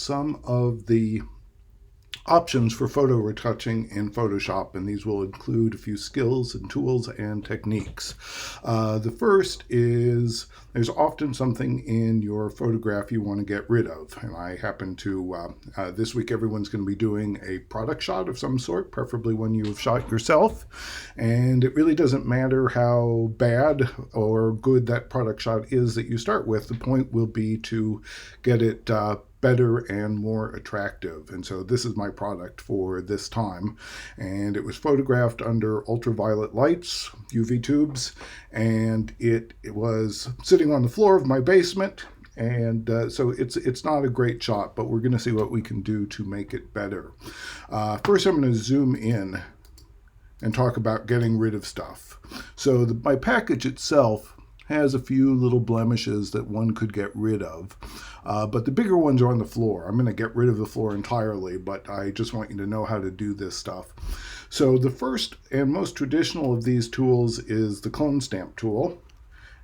some of the options for photo retouching in Photoshop, and these will include a few skills and tools and techniques. The first is there's often something in your photograph you want to get rid of, and I happen to, this week everyone's going to be doing a product shot of some sort, preferably one you have shot yourself, and it really doesn't matter how bad or good that product shot is that you start with. The point will be to get it better and more attractive. And so this is my product for this time, and it was photographed under ultraviolet lights, UV tubes, and it was sitting on the floor of my basement. And so it's not a great shot, but we're going to see what we can do to make it better. First, I'm going to zoom in and talk about getting rid of stuff. So my package itself has a few little blemishes that one could get rid of, but the bigger ones are on the floor. I'm going to get rid of the floor entirely, but I just want you to know how to do this stuff. So the first and most traditional of these tools is the clone stamp tool,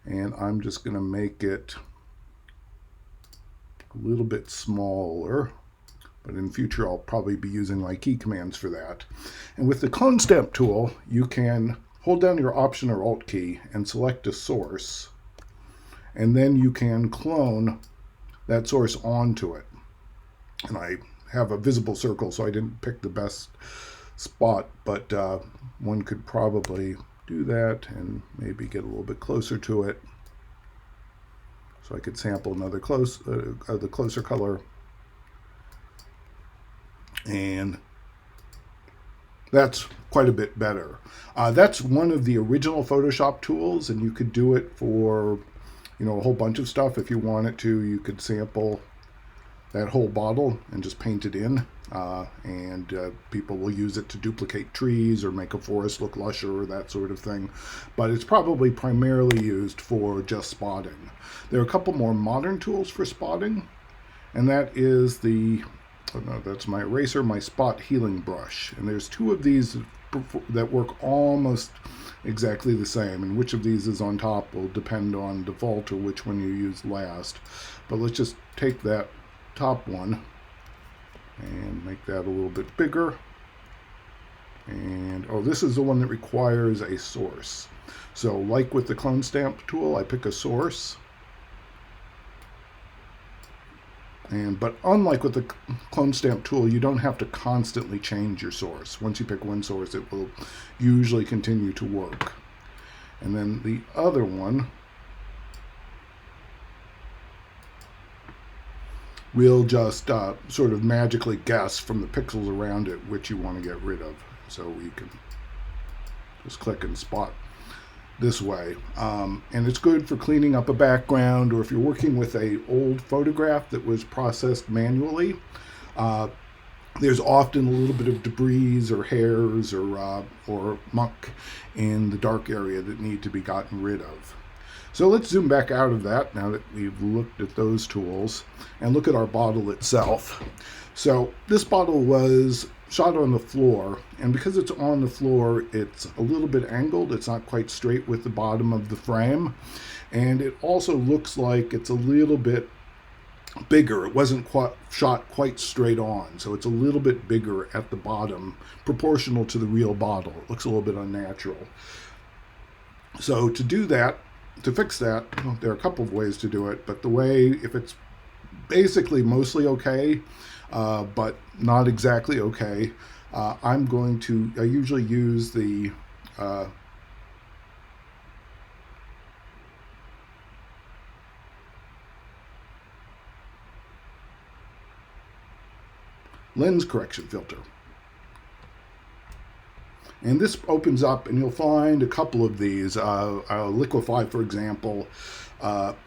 and I'm just going to make it a little bit smaller, but in future I'll probably be using my key commands for that. And with the clone stamp tool, you can hold down your Option or Alt key and select a source, and then you can clone that source onto it. And I have a visible circle, so I didn't pick the best spot, but one could probably do that and maybe get a little bit closer to it. So I could sample another the closer color, and that's quite a bit better. That's one of the original Photoshop tools, and you could do it for, a whole bunch of stuff. If you wanted to, you could sample that whole bottle and just paint it in, and people will use it to duplicate trees or make a forest look lusher or that sort of thing. But it's probably primarily used for just spotting. There are a couple more modern tools for spotting, and that is that's my eraser, my spot healing brush. And there's two of these that work almost exactly the same, and which of these is on top will depend on default or which one you use last. But let's just take that top one and make that a little bit bigger. And this is the one that requires a source. So like with the clone stamp tool, I pick a source. But unlike with the clone stamp tool, you don't have to constantly change your source. Once you pick one source, it will usually continue to work. And then the other one will just sort of magically guess from the pixels around it which you want to get rid of. So we can just click and spot this way, and it's good for cleaning up a background, or if you're working with an old photograph that was processed manually, there's often a little bit of debris or hairs or muck in the dark area that need to be gotten rid of. So let's zoom back out of that now that we've looked at those tools and look at our bottle itself. So this bottle was shot on the floor, and because it's on the floor, it's a little bit angled. It's not quite straight with the bottom of the frame, and it also looks like it's a little bit bigger. It wasn't shot quite straight on, so it's a little bit bigger at the bottom, proportional to the real bottle. It looks a little bit unnatural. So to do that, to fix that, there are a couple of ways to do it, but if it's basically mostly okay, but not exactly okay, I usually use the lens correction filter. And this opens up, and you'll find a couple of these. Liquify, for example,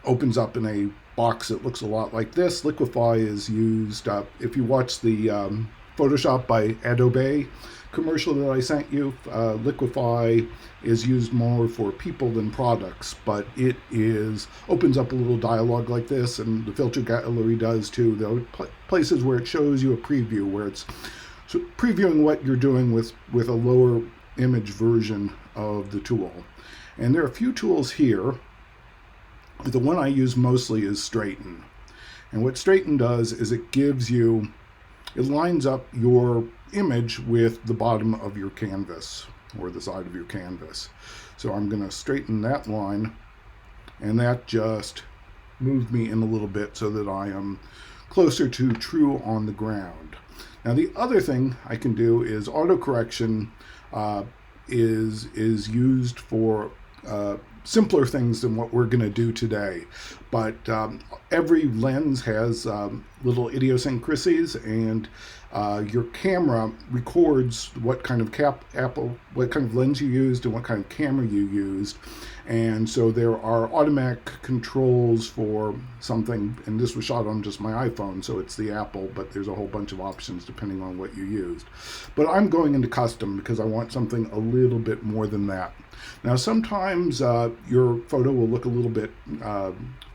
opens up in a box that looks a lot like this. Liquify is used, if you watch the Photoshop by Adobe commercial that I sent you, Liquify is used more for people than products, but it opens up a little dialogue like this, and the filter gallery does too. There are places where it shows you a preview, where it's previewing what you're doing with a lower image version of the tool. And there are a few tools here. The one I use mostly is Straighten. And what straighten does is it lines up your image with the bottom of your canvas or the side of your canvas. So I'm going to straighten that line, and that just moved me in a little bit so that I am closer to true on the ground. Now the other thing I can do is auto correction is used for simpler things than what we're going to do today. But every lens has little idiosyncrasies, and your camera records what kind of lens you used and what kind of camera you used. And so there are automatic controls for something, and this was shot on just my iPhone, so it's the Apple, but there's a whole bunch of options depending on what you used. But I'm going into custom because I want something a little bit more than that. Now sometimes your photo will look a little bit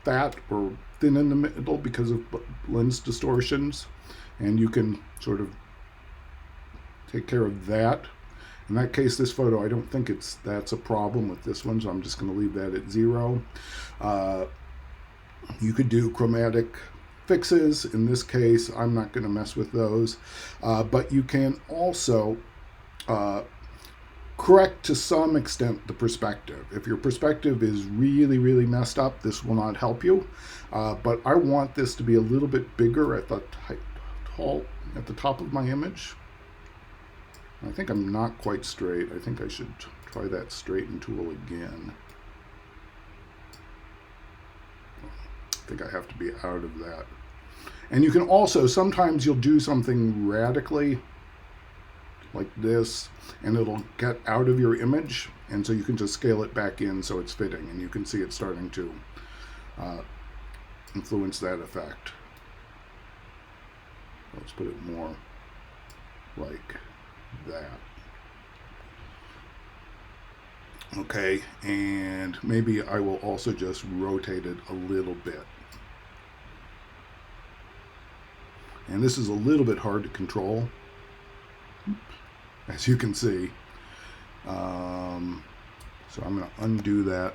fat or thin in the middle because of lens distortions, and you can sort of take care of that. In that case, this photo, I don't think that's a problem with this one, so I'm just going to leave that at 0. You could do chromatic fixes. In this case, I'm not going to mess with those, but you can also correct to some extent the perspective. If your perspective is really, really messed up, this will not help you. But I want this to be a little bit bigger at the top of my image. I think I'm not quite straight. I think I should try that straighten tool again. I think I have to be out of that. And you can also, sometimes you'll do something radically like this, and it'll get out of your image, and so you can just scale it back in so it's fitting, and you can see it starting to influence that effect. Let's put it more like that. Okay, and maybe I will also just rotate it a little bit. And this is a little bit hard to control, as you can see. So I'm going to undo that.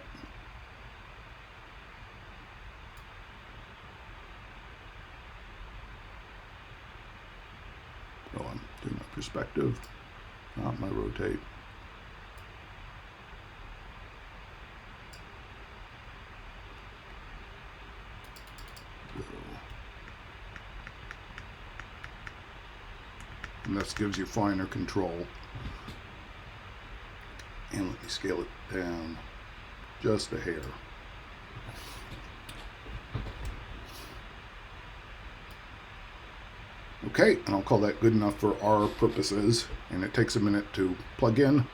Oh, I'm doing my perspective, not my rotate. And this gives you finer control. And let me scale it down just a hair. Okay, and I'll call that good enough for our purposes, and it takes a minute to plug in,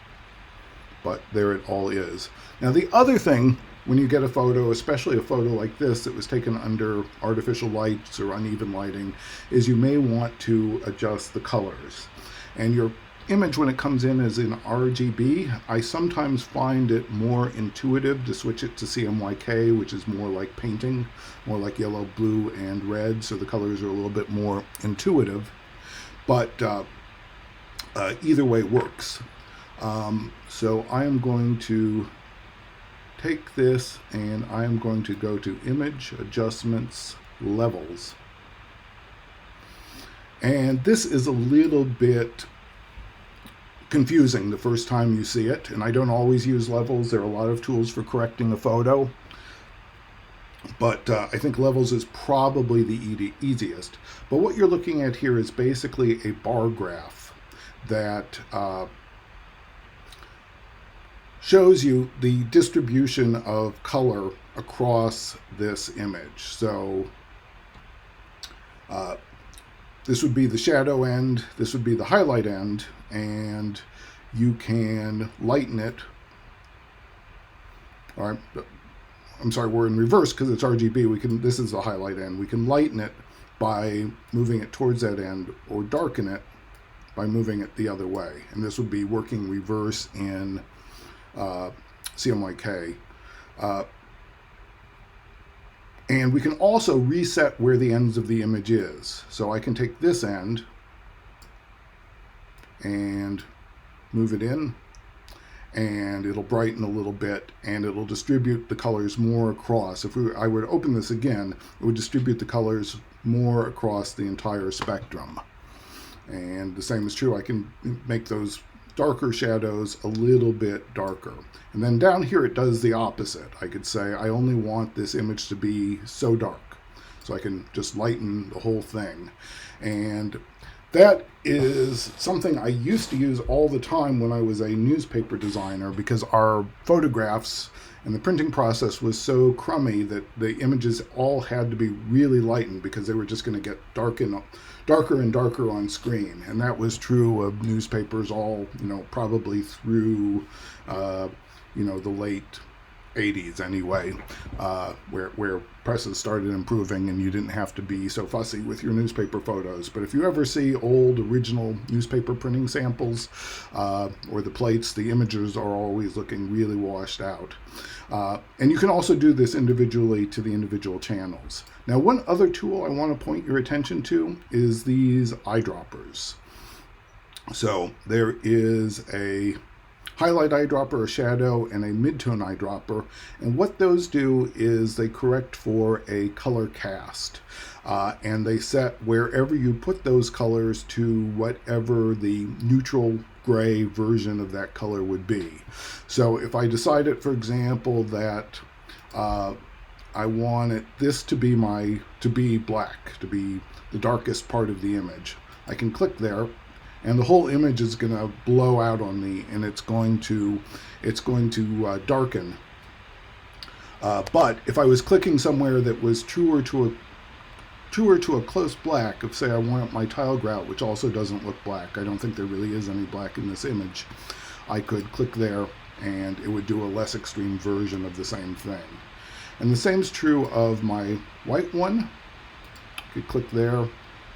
but there it all is. Now the other thing, when you get a photo, especially a photo like this that was taken under artificial lights or uneven lighting, is you may want to adjust the colors. And your image, when it comes in, is in RGB. I sometimes find it more intuitive to switch it to CMYK, which is more like painting, more like yellow, blue, and red, so the colors are a little bit more intuitive. But either way works. So I am going to take this, and I am going to go to Image, Adjustments, Levels. And this is a little bit confusing the first time you see it, and I don't always use levels. There are a lot of tools for correcting a photo, but I think levels is probably the easiest. But what you're looking at here is basically a bar graph that shows you the distribution of color across this image. So this would be the shadow end, this would be the highlight end, and you can lighten it. All right, I'm sorry, we're in reverse because it's RGB. This is the highlight end. We can lighten it by moving it towards that end, or darken it by moving it the other way. And this would be working reverse in CMYK. And we can also reset where the ends of the image is. So I can take this end and move it in, and it'll brighten a little bit, and it'll distribute the colors more across. If I were to open this again, it would distribute the colors more across the entire spectrum. And the same is true, I can make those darker shadows a little bit darker. And then down here it does the opposite. I could say I only want this image to be so dark. So I can just lighten the whole thing. And that is something I used to use all the time when I was a newspaper designer, because our photographs and the printing process was so crummy that the images all had to be really lightened, because they were just going to get darker and darker on screen. And that was true of newspapers all, probably through, the late 80s anyway, where presses started improving and you didn't have to be so fussy with your newspaper photos. But if you ever see old original newspaper printing samples or the plates, the images are always looking really washed out. And you can also do this individually to the individual channels. Now, one other tool I want to point your attention to is these eyedroppers. So there is a highlight eyedropper, a shadow, and a midtone eyedropper. And what those do is they correct for a color cast. And they set wherever you put those colors to whatever the neutral gray version of that color would be. So if I decided, for example, that I wanted this to be black, to be the darkest part of the image, I can click there, and the whole image is going to blow out on me, and it's going to darken. But if I was clicking somewhere that was truer to a close black, if say I want my tile grout, which also doesn't look black, I don't think there really is any black in this image, I could click there and it would do a less extreme version of the same thing. And the same is true of my white one. I could click there,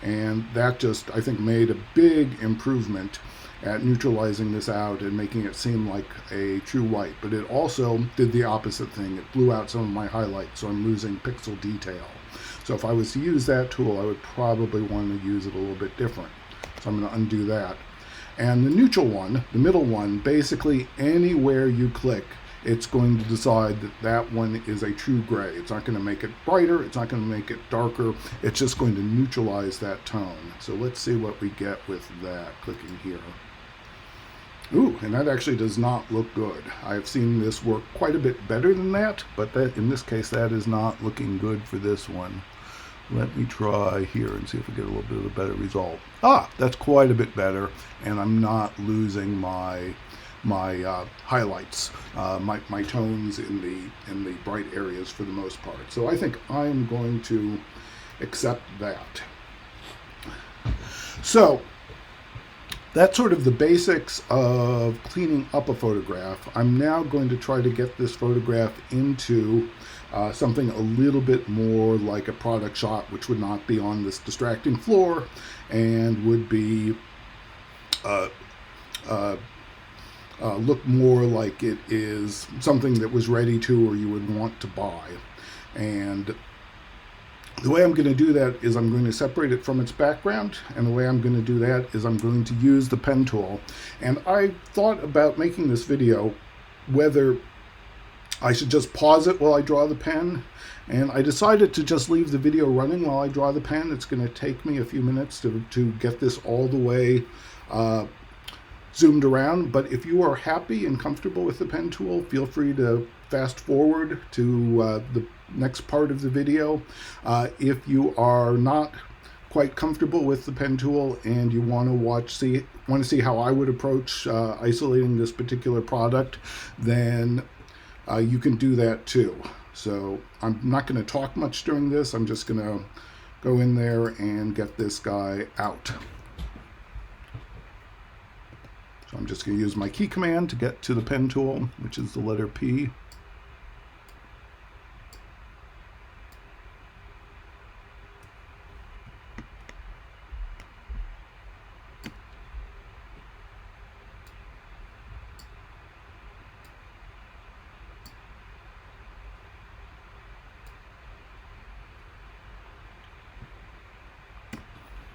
and that just, I think, made a big improvement at neutralizing this out and making it seem like a true white. But it also did the opposite thing. It blew out some of my highlights, so I'm losing pixel detail. So if I was to use that tool, I would probably want to use it a little bit different. So I'm going to undo that. And the neutral one, the middle one, basically anywhere you click, it's going to decide that that one is a true gray. It's not going to make it brighter. It's not going to make it darker. It's just going to neutralize that tone. So let's see what we get with that, clicking here. Ooh, and that actually does not look good. I've seen this work quite a bit better than that, but that, in this case, that is not looking good for this one. Let me try here and see if we get a little bit of a better result. Ah, that's quite a bit better, and I'm not losing my highlights, my tones in the bright areas for the most part. So I think I'm going to accept that. So that's sort of the basics of cleaning up a photograph. I'm now going to try to get this photograph into something a little bit more like a product shot, which would not be on this distracting floor and would be look more like it is something that was ready to, or you would want to buy. And the way I'm going to do that is I'm going to separate it from its background, and the way I'm going to do that is I'm going to use the pen tool. And I thought about making this video whether I should just pause it while I draw the pen, and I decided to just leave the video running while I draw the pen. It's going to take me a few minutes to get this all the way zoomed around, but if you are happy and comfortable with the pen tool, feel free to fast forward to the next part of the video. If you are not quite comfortable with the pen tool and you want to see how I would approach isolating this particular product, then you can do that too. So I'm not going to talk much during this. I'm just going to go in there and get this guy out. So I'm just going to use my key command to get to the pen tool, which is the letter P.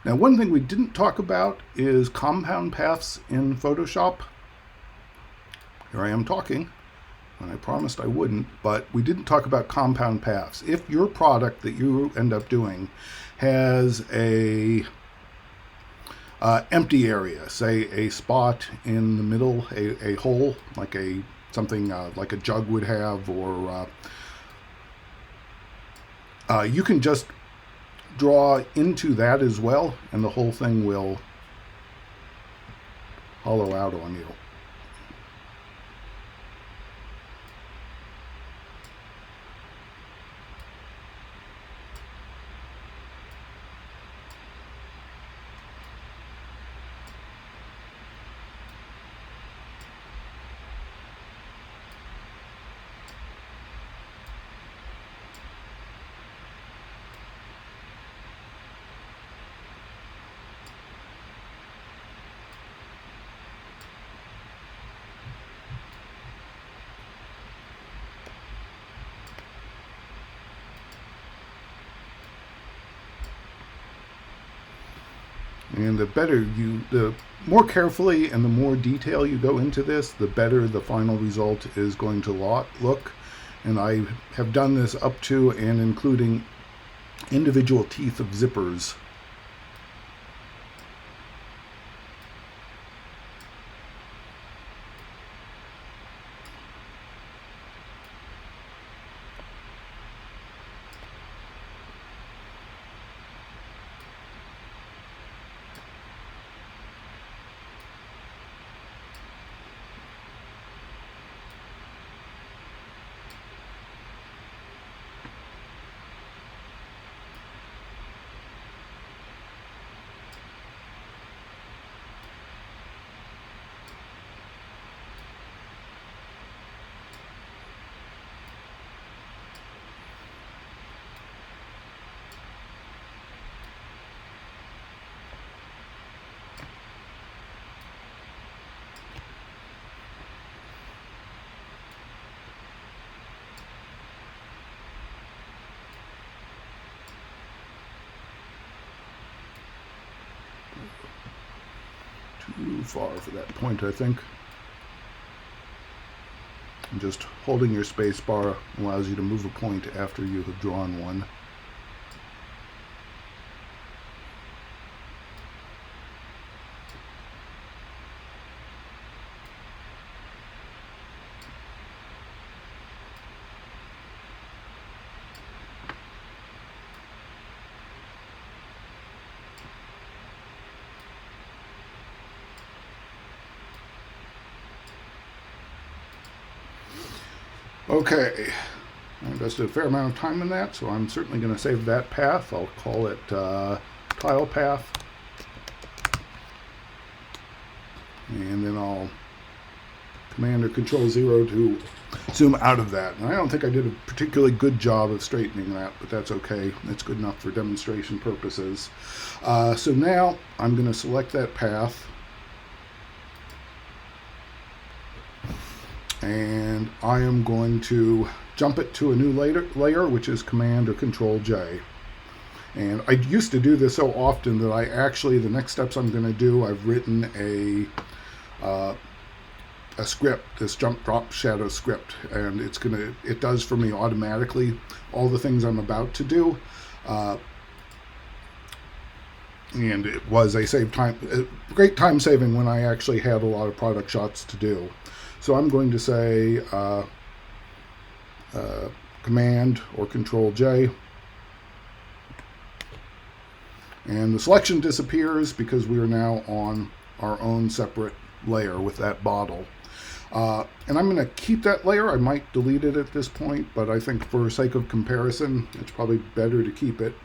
Now, one thing we didn't talk about is compound paths in Photoshop. Here I am talking, and I promised I wouldn't, but we didn't talk about compound paths. If your product that you end up doing has a empty area, say a spot in the middle, a hole like something like a jug would have, or you can just draw into that as well, and the whole thing will hollow out on you. And the more carefully and the more detail you go into this, the better the final result is going to look. And I have done this up to and including individual teeth of zippers. Too far for that point, I think. And just holding your space bar allows you to move a point after you have drawn one. Okay, I invested a fair amount of time in that, so I'm certainly going to save that path. I'll call it tile path. And then I'll Command or Control 0 to zoom out of that. And I don't think I did a particularly good job of straightening that, but that's okay. It's good enough for demonstration purposes. So now I'm going to select that path. And I am going to jump it to a new layer, which is Command or Control J. And I used to do this so often that I actually, the next steps I'm going to do, I've written a script, this jump drop shadow script, and it does for me automatically all the things I'm about to do. And it was a great time saving when I actually had a lot of product shots to do. So I'm going to say Command or Control J. And the selection disappears because we are now on our own separate layer with that bottle. And I'm going to keep that layer. I might delete it at this point, but I think for sake of comparison, it's probably better to keep it.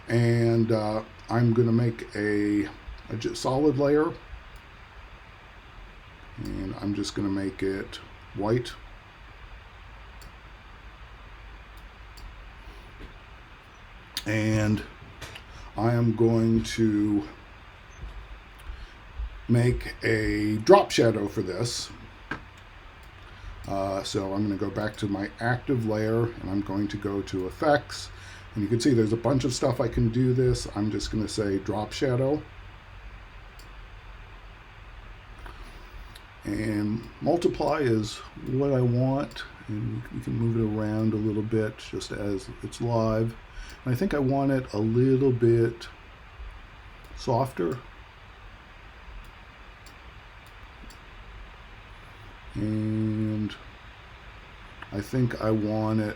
And I'm going to make a solid layer. And I'm just going to make it white. And I am going to make a drop shadow for this. So I'm going to go back to my active layer, and I'm going to go to Effects. And you can see there's a bunch of stuff I can do this. I'm just going to say drop shadow. And multiply is what I want, and you can move it around a little bit just as it's live. And I think I want it a little bit softer. And I think I want it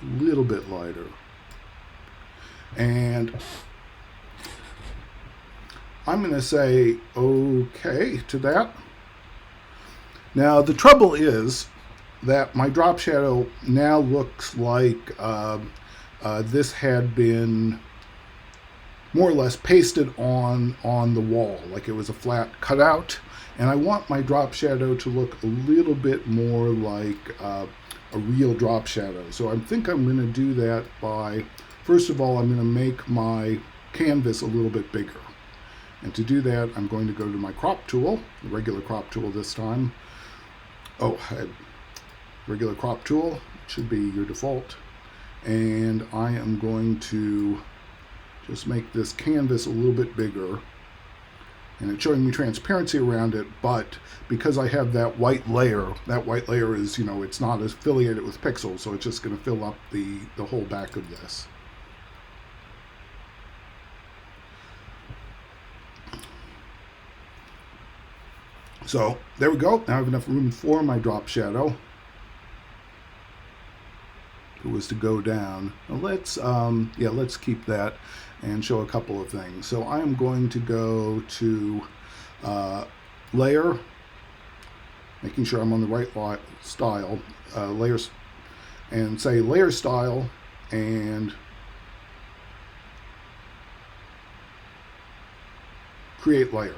a little bit lighter. And I'm going to say okay to that. Now the trouble is that my drop shadow now looks like this had been more or less pasted on the wall, like it was a flat cutout. And I want my drop shadow to look a little bit more like a real drop shadow. So I think I'm going to do that by, first of all, I'm going to make my canvas a little bit bigger. And to do that, I'm going to go to my crop tool, the regular crop tool this time. Regular crop tool should be your default. And I am going to just make this canvas a little bit bigger. And it's showing me transparency around it, but because I have that white layer is, it's not affiliated with pixels, so it's just going to fill up the whole back of this. So there we go. Now I have enough room for my drop shadow. If it was to go down. Now let's keep that and show a couple of things. So I am going to go to layer, making sure I'm on the right style, layers, and say layer style, and create layer.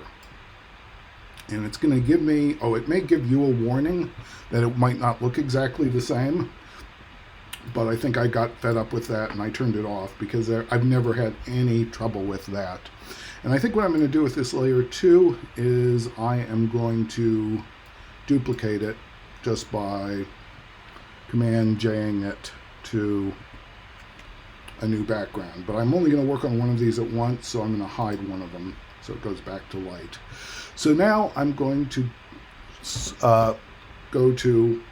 And it's going to give me, it may give you a warning that it might not look exactly the same, but I think I got fed up with that and I turned it off because I've never had any trouble with that. And I think what I'm going to do with this layer 2 is I am going to duplicate it just by Command J-ing it to a new background. But I'm only going to work on one of these at once, so I'm going to hide one of them so it goes back to light. So now I'm going to go to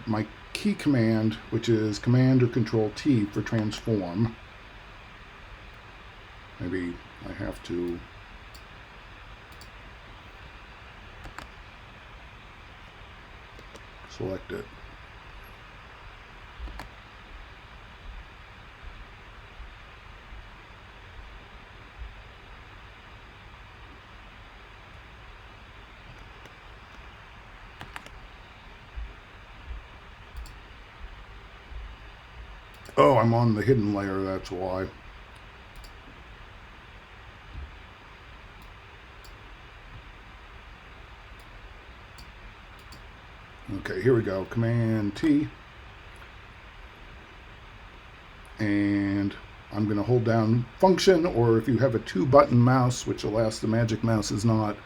my key command, which is Command or Control T for transform. Maybe I have to select it. Oh, I'm on the hidden layer, that's why. Okay, here we go. Command T. And I'm going to hold down function, or if you have a 2-button mouse, which alas, the Magic Mouse is not,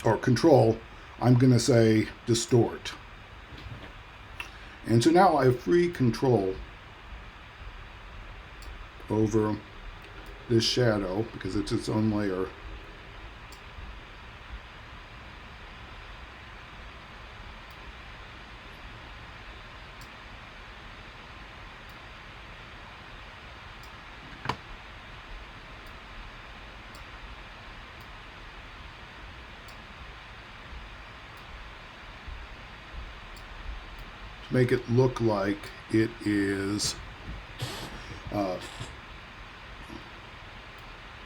or control, I'm going to say distort. And so now I have free control over this shadow because it's its own layer. Make it look like it is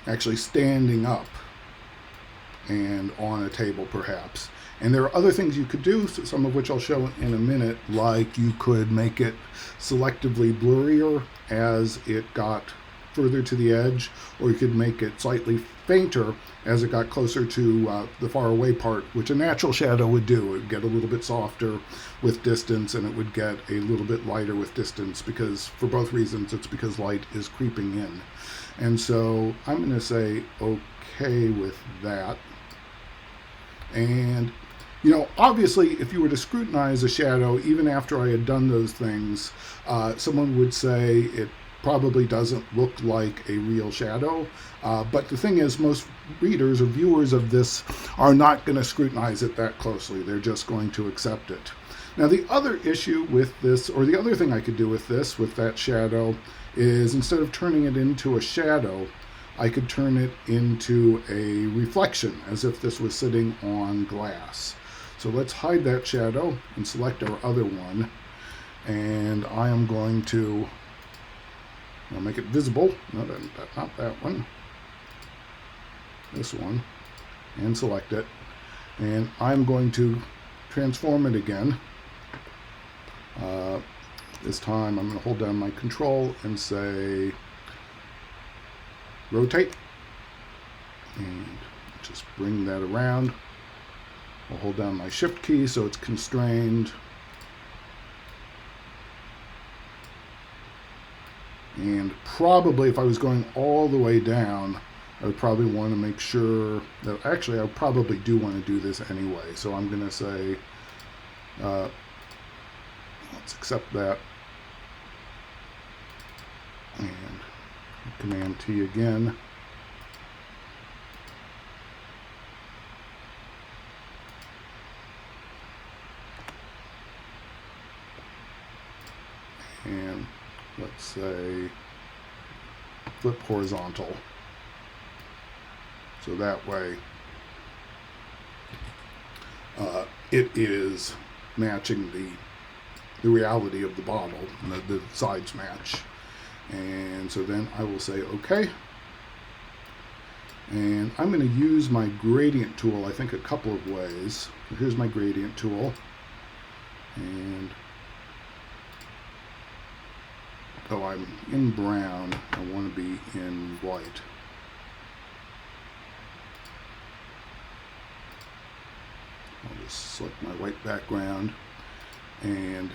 actually standing up and on a table perhaps. And there are other things you could do, some of which I'll show in a minute, like you could make it selectively blurrier as it got further to the edge, or you could make it slightly fainter as it got closer to the far away part, which a natural shadow would do. It would get a little bit softer with distance, and it would get a little bit lighter with distance, because for both reasons, it's because light is creeping in. And so I'm going to say okay with that. And obviously, if you were to scrutinize a shadow, even after I had done those things, someone would say probably doesn't look like a real shadow. But the thing is, most readers or viewers of this are not going to scrutinize it that closely. They're just going to accept it. Now, the other issue with this, or the other thing I could do with this, with that shadow, is instead of turning it into a shadow, I could turn it into a reflection, as if this was sitting on glass. So let's hide that shadow and select our other one. And I am going to, I'll make it visible. No, not that one. This one. And select it. And I'm going to transform it again. This time I'm going to hold down my control and say rotate. And just bring that around. I'll hold down my shift key so it's constrained. And probably if I was going all the way down, I would probably want to make sure that, actually I probably do want to do this anyway. So I'm going to say, let's accept that. And Command T again. And let's say flip horizontal. So that way it is matching the reality of the bottle, and the sides match. And so then I will say OK. And I'm going to use my gradient tool, I think, a couple of ways. So here's my gradient tool. And though I'm in brown, I want to be in white. I'll just select my white background. And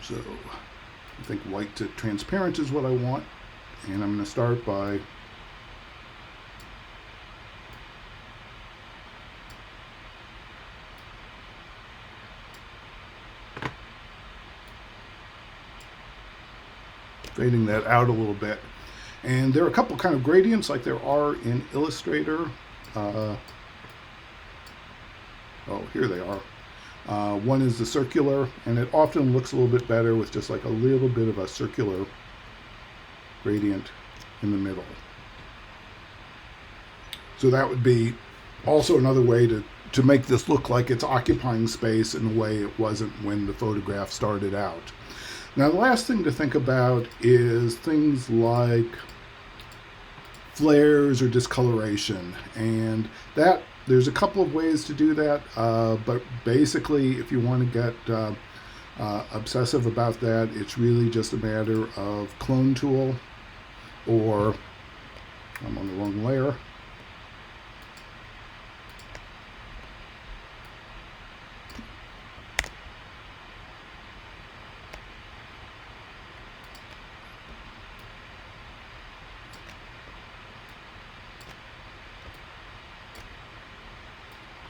so I think white to transparent is what I want. And I'm going to start by fading that out a little bit. And there are a couple kind of gradients like there are in Illustrator. Oh, here they are. One is the circular, and it often looks a little bit better with just like a little bit of a circular gradient in the middle. So that would be also another way to make this look like it's occupying space in a way it wasn't when the photograph started out. Now, the last thing to think about is things like flares or discoloration, and that there's a couple of ways to do that, but basically if you want to get obsessive about that, it's really just a matter of clone tool, or I'm on the wrong layer.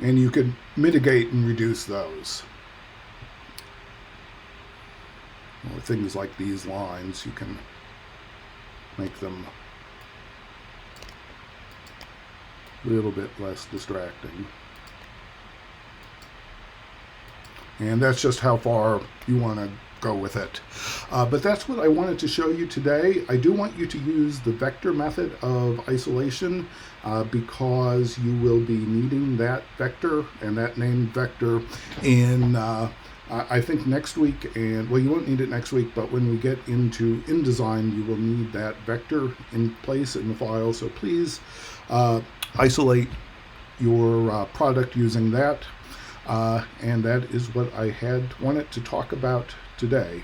And you can mitigate and reduce those. Or things like these lines, you can make them a little bit less distracting. And that's just how far you want to go with it. But that's what I wanted to show you today. I do want you to use the vector method of isolation because you will be needing that vector and that named vector in I think next week. And well, you won't need it next week, but when we get into InDesign, you will need that vector in place in the file. So please isolate your product using that. And that is what I had wanted to talk about today.